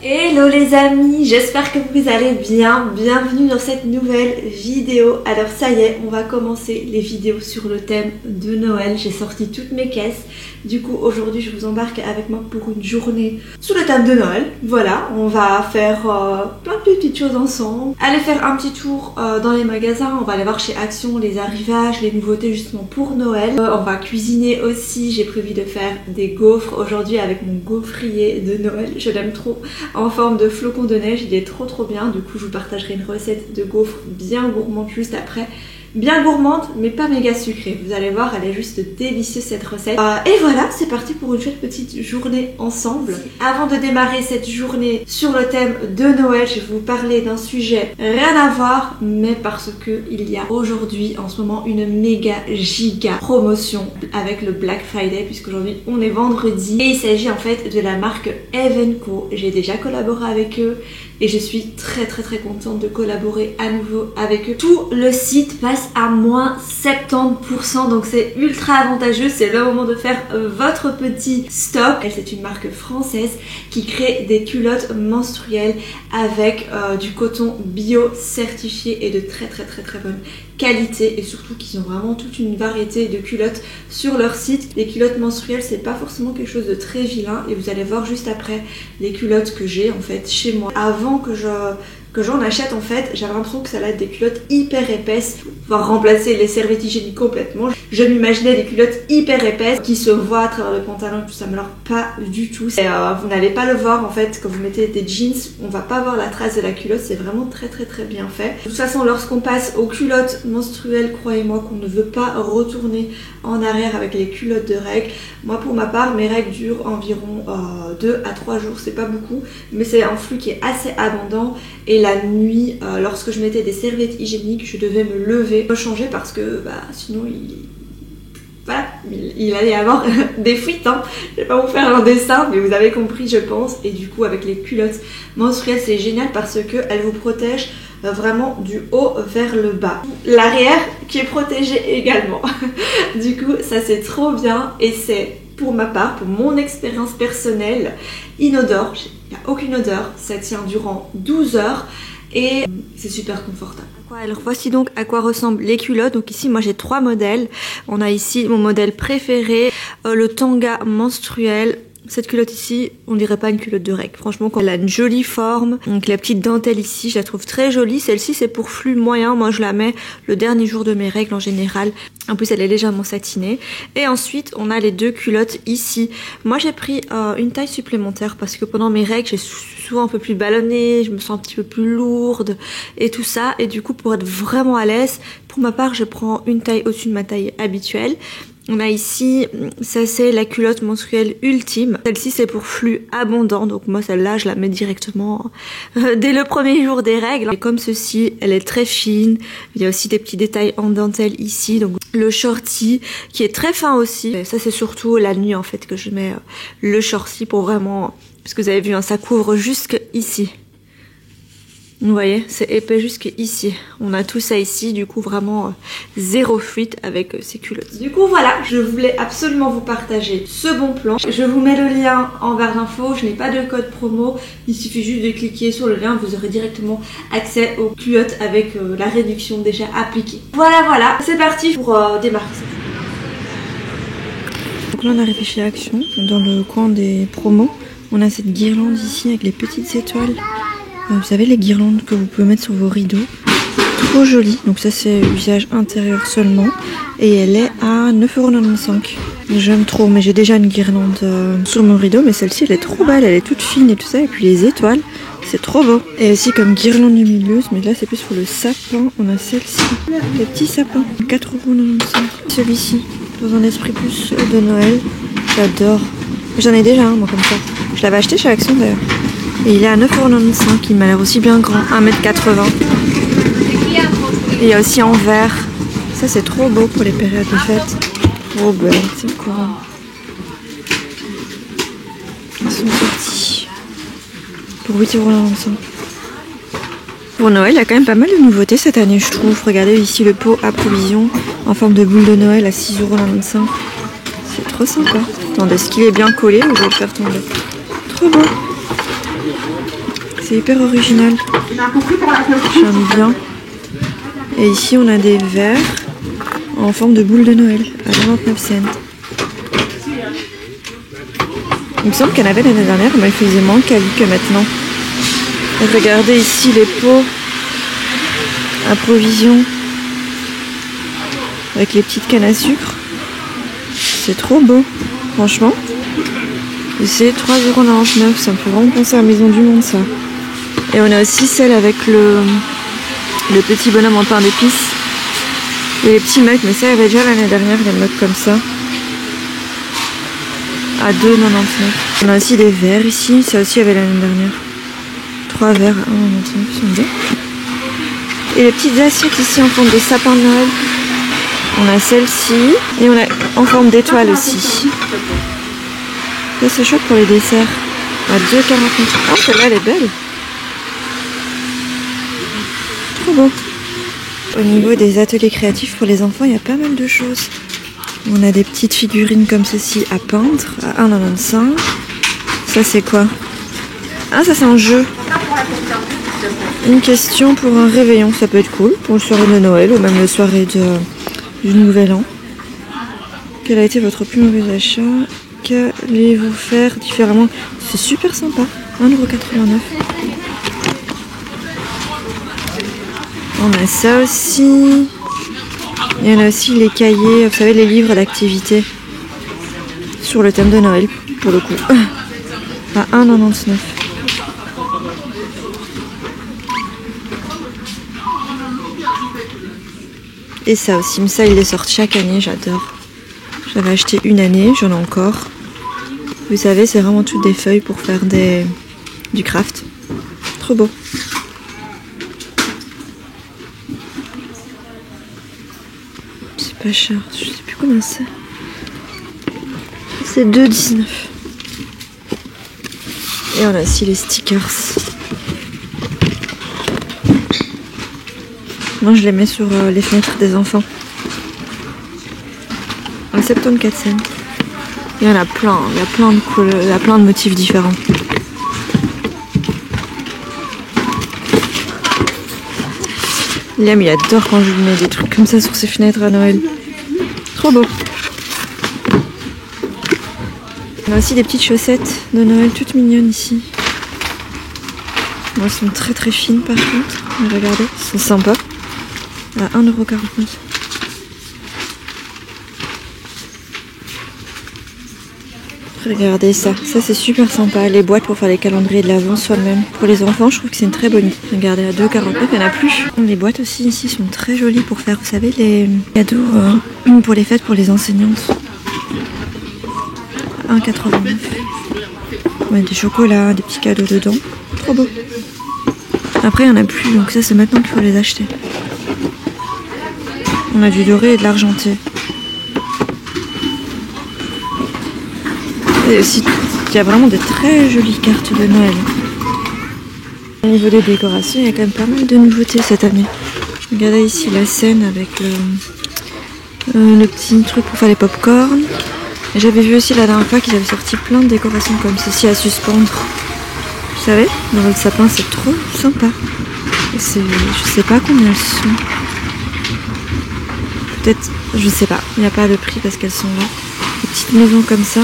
Hello les amis, j'espère que vous allez bien. Bienvenue dans cette nouvelle vidéo. Alors ça y est, on va commencer les vidéos sur le thème de Noël. J'ai sorti toutes mes caisses. Du coup aujourd'hui je vous embarque avec moi pour une journée sous le thème de Noël. Voilà, on va faire plein de petites choses ensemble. Aller faire un petit tour dans les magasins. On va aller voir chez Action les arrivages, les nouveautés justement pour Noël. On va cuisiner aussi. J'ai prévu de faire des gaufres aujourd'hui avec mon gaufrier de Noël. Je l'aime trop, en forme de flocons de neige, il est trop bien. Du coup je vous partagerai une recette de gaufres bien gourmande juste après. Bien gourmande mais pas méga sucrée, vous allez voir, elle est juste délicieuse cette recette. Et voilà, c'est parti pour une chouette petite journée ensemble. Avant de démarrer cette journée sur le thème de Noël, je vais vous parler d'un sujet rien à voir, mais parce que il y a aujourd'hui en ce moment une méga giga promotion avec le Black Friday, puisqu'aujourd'hui on est vendredi, et il s'agit en fait de la marque Evenco. J'ai déjà collaboré avec eux et je suis très contente de collaborer à nouveau avec eux. Tout le site passe à moins 70%, donc c'est ultra avantageux. C'est le moment de faire votre petit stock. C'est une marque française qui crée des culottes menstruelles avec du coton bio certifié et de très bonne qualité, et surtout qu'ils ont vraiment toute une variété de culottes sur leur site. Les culottes menstruelles, c'est pas forcément quelque chose de très vilain, et vous allez voir juste après les culottes que j'ai en fait chez moi. Avant que j'en achète, en fait, j'avais l'impression que ça allait être des culottes hyper épaisses, voire remplacer les serviettes hygiéniques complètement. Je m'imaginais des culottes hyper épaisses qui se voient à travers le pantalon, tout ça, mais alors pas du tout. Vous n'allez pas le voir en fait quand vous mettez des jeans, on va pas voir la trace de la culotte, c'est vraiment très bien fait. De toute façon, lorsqu'on passe aux culottes menstruelles, croyez-moi qu'on ne veut pas retourner en arrière avec les culottes de règles. Moi pour ma part, mes règles durent environ 2 à 3 jours, c'est pas beaucoup, mais c'est un flux qui est assez abondant, et la nuit, lorsque je mettais des serviettes hygiéniques, je devais me lever, me changer, parce que sinon il allait y avoir des fuites, hein. Je vais pas vous faire un dessin, mais vous avez compris je pense. Et du coup avec les culottes menstruelles c'est génial parce que elles vous protègent vraiment du haut vers le bas. L'arrière qui est protégé également. Du coup ça c'est trop bien, et c'est pour ma part, pour mon expérience personnelle, inodore. Il n'y a aucune odeur, ça tient durant 12 heures et c'est super confortable. Alors voici donc à quoi ressemblent les culottes. Donc ici moi j'ai 3 modèles. On a ici mon modèle préféré, le tanga menstruel. Cette culotte ici, on dirait pas une culotte de règle. Franchement, elle a une jolie forme. Donc la petite dentelle ici, je la trouve très jolie. Celle-ci c'est pour flux moyen. Moi je la mets le dernier jour de mes règles en général. En plus elle est légèrement satinée. Et ensuite on a les 2 culottes ici. Moi j'ai pris une taille supplémentaire parce que pendant mes règles j'ai souvent un peu plus ballonnée, je me sens un petit peu plus lourde et tout ça. Et du coup pour être vraiment à l'aise, pour ma part je prends une taille au-dessus de ma taille habituelle. On a ici, ça c'est la culotte menstruelle ultime. Celle-ci c'est pour flux abondant, donc moi celle-là je la mets directement dès le premier jour des règles. Et comme ceci, elle est très fine. Il y a aussi des petits détails en dentelle ici. Donc le shorty qui est très fin aussi. Et ça c'est surtout la nuit en fait que je mets le shorty pour vraiment... Parce que vous avez vu, hein, ça couvre jusque ici. Vous voyez, c'est épais jusque ici. On a tout ça ici, du coup vraiment zéro fuite avec ces culottes. Du coup voilà, je voulais absolument vous partager ce bon plan. Je vous mets le lien en barre d'infos, je n'ai pas de code promo. Il suffit juste de cliquer sur le lien, vous aurez directement accès aux culottes avec la réduction déjà appliquée. Voilà, c'est parti pour démarrer ça. Donc là on a réfléchi à Action, dans le coin des promos. On a cette guirlande ici avec les petites étoiles. Vous savez, les guirlandes que vous pouvez mettre sur vos rideaux. Trop jolie. Donc ça c'est usage intérieur seulement. Et elle est à 9,95 €. J'aime trop, mais j'ai déjà une guirlande sur mon rideau. Mais celle-ci elle est trop belle, elle est toute fine et tout ça. Et puis les étoiles, c'est trop beau. Et aussi comme guirlande lumineuse, mais là c'est plus pour le sapin. On a celle-ci, les petits sapins, 4,95 €. Celui-ci, dans un esprit plus de Noël. J'adore. J'en ai déjà un moi comme ça. Je l'avais acheté chez Action d'ailleurs. Et il est à 9,95 €, il m'a l'air aussi bien grand, 1,80 m. Et il y a aussi en vert. Ça c'est trop beau pour les périodes de fête. Trop belle, c'est cool. Ils sont petits. Pour 8,95 €. Pour Noël, il y a quand même pas mal de nouveautés cette année je trouve. Regardez ici le pot à provision en forme de boule de Noël à 6,95 €. C'est trop sympa. Attendez, est-ce qu'il est bien collé ou je vais le faire tomber? Trop beau. C'est hyper original. J'aime bien. Et ici on a des verres en forme de boule de Noël à 99 cents. Il me semble qu'il y en avait l'année dernière, mais il faisait moins quali que maintenant. Et regardez ici les pots à provisions avec les petites cannes à sucre. C'est trop beau, franchement. Et c'est 3,99 €. Ça me fait vraiment penser à la Maison du Monde, ça. Et on a aussi celle avec le petit bonhomme en pain d'épices. Et les petits mugs, mais ça, il y avait déjà l'année dernière, des mugs comme ça. À 2,99 €. On a aussi des verres ici, ça aussi il y avait l'année dernière. 3 verres à 1,99 €, ils sont bien. Et les petites assiettes ici en forme de sapin de Noël. On a celle-ci et on a en forme d'étoile aussi. Ça c'est chouette pour les desserts. À 2,49 €. Oh, celle-là elle est belle. Trop beau. Au niveau des ateliers créatifs pour les enfants, il y a pas mal de choses. On a des petites figurines comme ceci à peindre à 1,95 €. Ça c'est quoi? Ah, ça c'est un jeu. Une question pour un réveillon, ça peut être cool pour le soirée de Noël ou même le soirée du Nouvel An. Quel a été votre plus mauvais achat? Qu'allez-vous faire différemment? C'est super sympa. 1,89 €. On a ça aussi. Il y en a aussi les cahiers, vous savez, les livres d'activités sur le thème de Noël, pour le coup. À 1,99 €. Et ça aussi, mais ça ils les sortent chaque année, j'adore. J'avais acheté une année, j'en ai encore. Vous savez, c'est vraiment toutes des feuilles pour faire du craft. Trop beau. C'est pas cher, je sais plus combien c'est. C'est 2,19 €. Et on a aussi les stickers. Moi je les mets sur les fenêtres des enfants. À 74 cents. Il y en a plein, il y a plein de couleurs, il y a plein de motifs différents. Liam il adore quand je lui mets des trucs comme ça sur ses fenêtres à Noël. Trop beau. On a aussi des petites chaussettes de Noël toutes mignonnes ici. Bon, elles sont très très fines par contre. Regardez, elles sont sympas. À 1,49 €. Regardez ça, ça c'est super sympa, les boîtes pour faire les calendriers de l'Avent soi-même. Pour les enfants, je trouve que c'est une très bonne idée. Regardez, à 2,49 €, il n'y en a plus. Les boîtes aussi ici sont très jolies pour faire, vous savez, les cadeaux pour les fêtes pour les enseignantes. 1,89 €. Ouais, des chocolats, des petits cadeaux dedans. Trop beau. Après, il n'y en a plus, donc ça c'est maintenant qu'il faut les acheter. On a du doré et de l'argenté. Et aussi, il y a vraiment de très jolies cartes de Noël. Au niveau des décorations, il y a quand même pas mal de nouveautés cette année. Regardez ici la scène avec le petit truc pour faire les pop-corn. J'avais vu aussi la dernière fois qu'ils avaient sorti plein de décorations comme ceci à suspendre. Vous savez, dans le sapin, c'est trop sympa. Je sais pas combien elles sont. Peut-être, je sais pas, il n'y a pas de prix parce qu'elles sont là. Des petites maisons comme ça.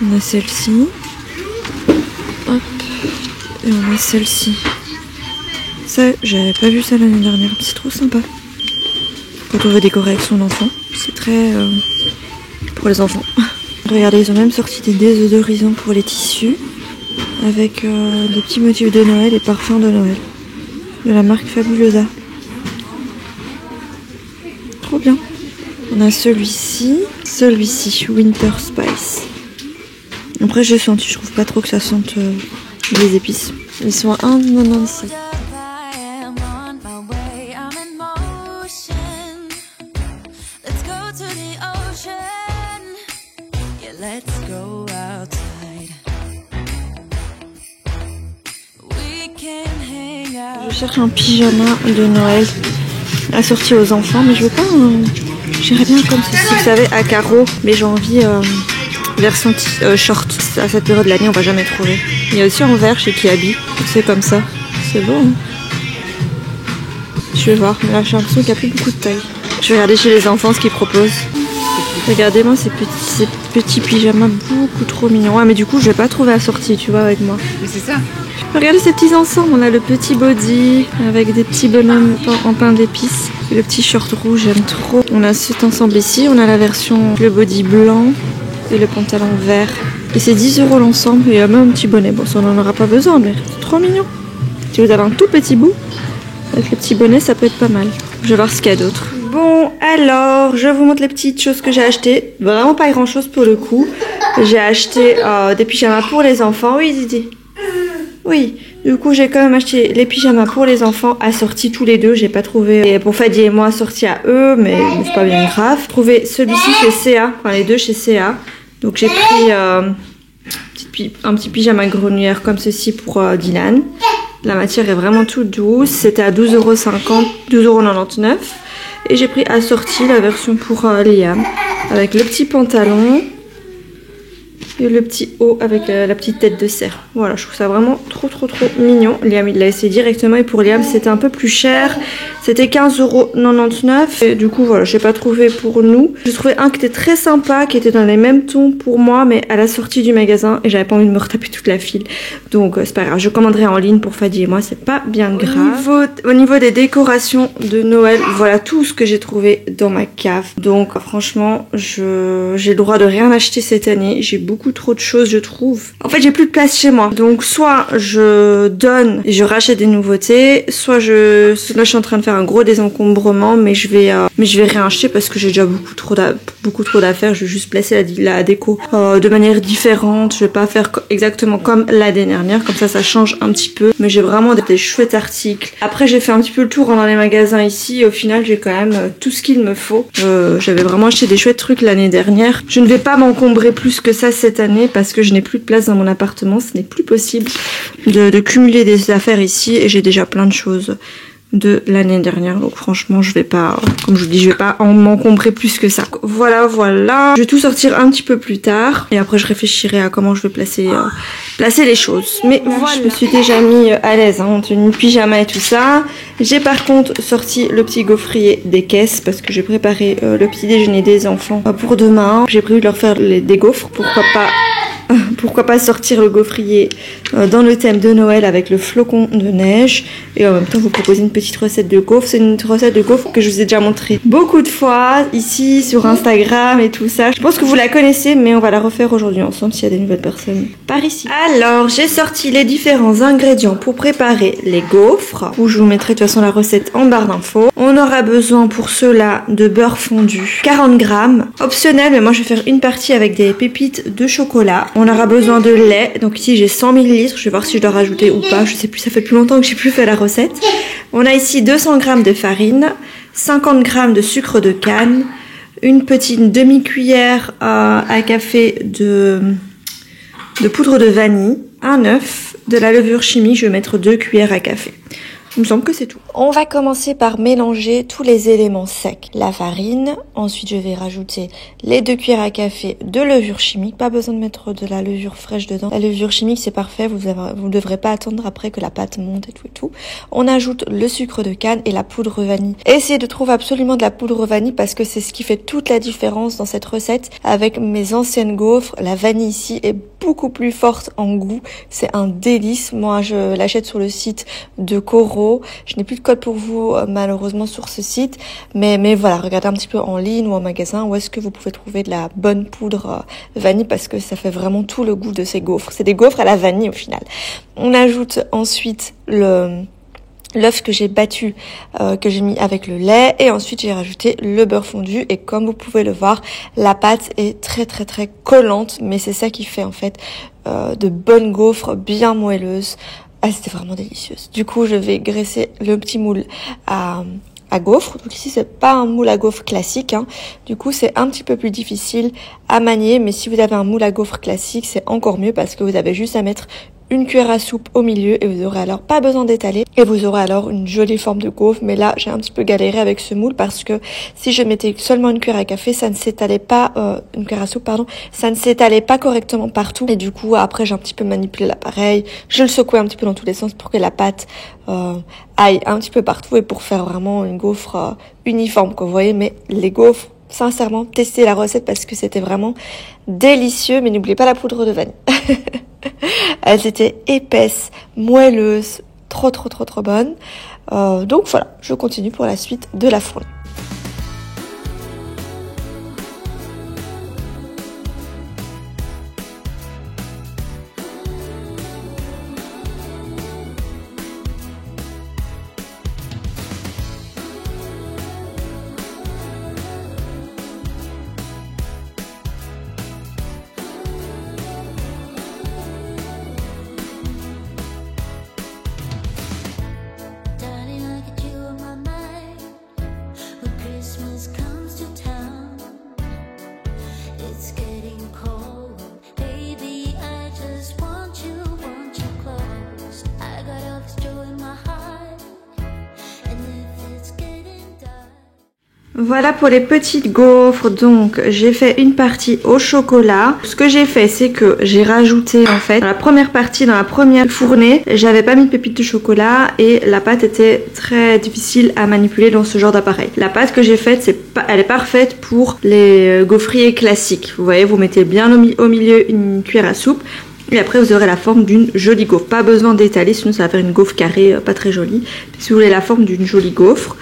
On a celle-ci. Hop. Et on a celle-ci. Ça, j'avais pas vu ça l'année dernière. C'est trop sympa. Quand on veut décorer avec son enfant. C'est très... pour les enfants. Regardez, ils ont même sorti des désodorisants pour les tissus. Avec des petits motifs de Noël et parfums de Noël. De la marque Fabulosa. Trop bien. On a celui-ci, Winter Spice. Après j'ai senti, je trouve pas trop que ça sente les épices. Ils sont à 1,96 €. Je cherche un pyjama de Noël assorti aux enfants, mais je veux pas. J'irais bien comme ceci, vous savez, à carreaux, mais j'ai envie version short. À cette période de l'année, on va jamais trouver. Il y a aussi en vert chez Kiabi. C'est comme ça. C'est beau. Hein, je vais voir. Mais là, j'ai l'impression qu'il n'y a plus beaucoup de taille. Je vais regarder chez les enfants ce qu'ils proposent. Regardez-moi ces petits pyjamas beaucoup trop mignons. Ouais, mais du coup, je vais pas trouver assorti, tu vois, avec moi. Mais c'est ça. Regardez ces petits ensembles. On a le petit body avec des petits bonhommes en pain d'épices. Et le petit short rouge, j'aime trop. On a cet ensemble ici. On a la version, le body blanc et le pantalon vert. Et c'est 10 € l'ensemble. Et il y a même un petit bonnet. Bon, ça on n'en aura pas besoin, mais c'est trop mignon. Si vous avez un tout petit bout, avec le petit bonnet, ça peut être pas mal. Je vais voir ce qu'il y a d'autre. Bon, alors, je vous montre les petites choses que j'ai achetées. Vraiment pas grand chose pour le coup. J'ai acheté des pyjamas pour les enfants. Oui, Didi. Oui, du coup, j'ai quand même acheté les pyjamas pour les enfants assortis tous les deux. J'ai pas trouvé pour Fadi et moi assortis à eux, mais c'est pas bien grave. J'ai trouvé celui-ci chez CA, enfin les deux chez CA. Donc j'ai pris un petit pyjama grenière comme ceci pour Dylan. La matière est vraiment toute douce. C'était à 12,50 €, 12,99 €. Et j'ai pris assorti la version pour Liam avec le petit pantalon et le petit haut avec la petite tête de cerf. Voilà, je trouve ça vraiment trop mignon. Liam il l'a essayé directement et pour Liam c'était un peu plus cher. C'était 15,99 €. Et du coup voilà, j'ai pas trouvé pour nous. J'ai trouvé un qui était très sympa, qui était dans les mêmes tons pour moi, mais à la sortie du magasin et j'avais pas envie de me retaper toute la file. Donc c'est pas grave, je commanderai en ligne pour Fadi et moi, c'est pas bien grave. Au niveau des décorations de Noël, voilà tout ce que j'ai trouvé dans ma cave. Donc franchement, j'ai le droit de rien acheter cette année. J'ai beaucoup trop de choses, je trouve. En fait, j'ai plus de place chez moi. Donc soit je donne et je rachète des nouveautés, soit là je suis en train de faire un gros désencombrement, mais je vais rien acheter parce que j'ai déjà beaucoup trop d'affaires. Je vais juste placer la déco de manière différente. Je vais pas faire exactement comme l'année dernière, comme ça change un petit peu. Mais j'ai vraiment des chouettes articles. Après, j'ai fait un petit peu le tour dans les magasins ici. Et au final, j'ai quand même tout ce qu'il me faut. J'avais vraiment acheté des chouettes trucs l'année dernière. Je ne vais pas m'encombrer plus que ça cette année parce que je n'ai plus de place dans mon appartement. Ce n'est plus possible de cumuler des affaires ici et j'ai déjà plein de choses de l'année dernière, donc franchement je vais pas, comme je vous dis, je vais pas m'encombrer plus que ça. Voilà, je vais tout sortir un petit peu plus tard et après je réfléchirai à comment je vais placer les choses. Mais voilà, je me suis déjà mis à l'aise en tenue pyjama et tout ça. J'ai par contre sorti le petit gaufrier des caisses parce que j'ai préparé le petit déjeuner des enfants pour demain. J'ai prévu de leur faire des gaufres, pourquoi pas sortir le gaufrier dans le thème de Noël avec le flocon de neige et en même temps vous proposer une petite recette de gaufres. C'est une recette de gaufres que je vous ai déjà montré beaucoup de fois ici sur Instagram et tout ça. Je pense que vous la connaissez, mais on va la refaire aujourd'hui ensemble s'il y a des nouvelles personnes par ici. Alors j'ai sorti les différents ingrédients pour préparer les gaufres, où je vous mettrai de toute façon la recette en barre d'infos. On aura besoin pour cela de beurre fondu 40 g, optionnel, mais moi je vais faire une partie avec des pépites de chocolat. On aura besoin de lait, donc ici j'ai 100 ml, je vais voir si je dois rajouter ou pas, je sais plus, ça fait plus longtemps que j'ai plus fait la recette. On a ici 200 g de farine, 50 g de sucre de canne, une petite demi-cuillère à café de poudre de vanille, un œuf, de la levure chimique, je vais mettre 2 cuillères à café. Il me semble que c'est tout. On va commencer par mélanger tous les éléments secs. La farine, ensuite je vais rajouter les 2 cuillères à café de levure chimique. Pas besoin de mettre de la levure fraîche dedans. La levure chimique c'est parfait, vous ne devrez pas attendre après que la pâte monte et tout. On ajoute le sucre de canne et la poudre vanille. Essayez de trouver absolument de la poudre vanille parce que c'est ce qui fait toute la différence dans cette recette. Avec mes anciennes gaufres, la vanille ici est beaucoup plus forte en goût. C'est un délice. Moi je l'achète sur le site de Coro. Je n'ai plus de code pour vous malheureusement sur ce site, mais voilà, regardez un petit peu en ligne ou en magasin où est-ce que vous pouvez trouver de la bonne poudre vanille parce que ça fait vraiment tout le goût de ces gaufres. C'est des gaufres à la vanille au final. On ajoute ensuite l'œuf que j'ai battu, que j'ai mis avec le lait, et ensuite j'ai rajouté le beurre fondu et comme vous pouvez le voir, la pâte est très collante, mais c'est ça qui fait en fait de bonnes gaufres bien moelleuses. Ah, c'était vraiment délicieuse. Du coup, je vais graisser le petit moule à gaufres. Donc ici, c'est pas un moule à gaufres classique, hein. Du coup, c'est un petit peu plus difficile à manier. Mais si vous avez un moule à gaufres classique, c'est encore mieux parce que vous avez juste à mettre une cuillère à soupe au milieu et vous aurez alors pas besoin d'étaler et vous aurez alors une jolie forme de gaufre. Mais là j'ai un petit peu galéré avec ce moule parce que si je mettais seulement une cuillère à café, ça ne s'étalait pas, une cuillère à soupe pardon, ça ne s'étalait pas correctement partout et du coup après j'ai un petit peu manipulé l'appareil, je le secouais un petit peu dans tous les sens pour que la pâte aille un petit peu partout et pour faire vraiment une gaufre uniforme quoi, vous voyez. Mais les gaufres, sincèrement, testez la recette parce que c'était vraiment délicieux, mais n'oubliez pas la poudre de vanille. Elles étaient épaisses, moelleuses, trop bonnes. Donc voilà, je continue pour la suite de la fournée. Voilà pour les petites gaufres. Donc j'ai fait une partie au chocolat. Ce que j'ai fait, c'est que j'ai rajouté en fait dans la première partie, dans la première fournée, j'avais pas mis de pépites de chocolat et la pâte était très difficile à manipuler dans ce genre d'appareil. La pâte que j'ai faite, elle est parfaite pour les gaufriers classiques. Vous voyez, vous mettez bien au milieu une cuillère à soupe. Et après vous aurez la forme d'une jolie gaufre. Pas besoin d'étaler, sinon ça va faire une gaufre carrée, pas très jolie. Si vous voulez la forme d'une jolie gaufre,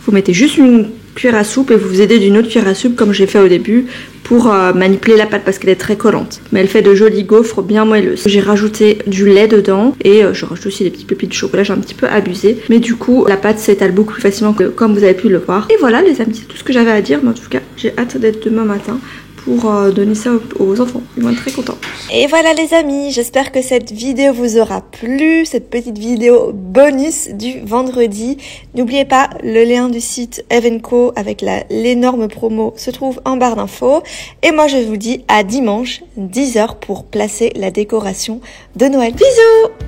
vous mettez juste une cuillère à soupe et vous vous aidez d'une autre cuillère à soupe comme j'ai fait au début pour manipuler la pâte parce qu'elle est très collante. Mais elle fait de jolies gaufres bien moelleuses. J'ai rajouté du lait dedans et je rajoute aussi des petites pépites de chocolat, j'ai un petit peu abusé. Mais du coup la pâte s'étale beaucoup plus facilement que comme vous avez pu le voir. Et voilà les amis, c'est tout ce que j'avais à dire. Mais en tout cas j'ai hâte d'être demain matin pour donner ça aux enfants. Ils vont être très contents. Et voilà les amis, j'espère que cette vidéo vous aura plu, cette petite vidéo bonus du vendredi. N'oubliez pas, le lien du site Evenco avec l'énorme promo se trouve en barre d'infos. Et moi je vous dis à dimanche 10h pour placer la décoration de Noël. Bisous!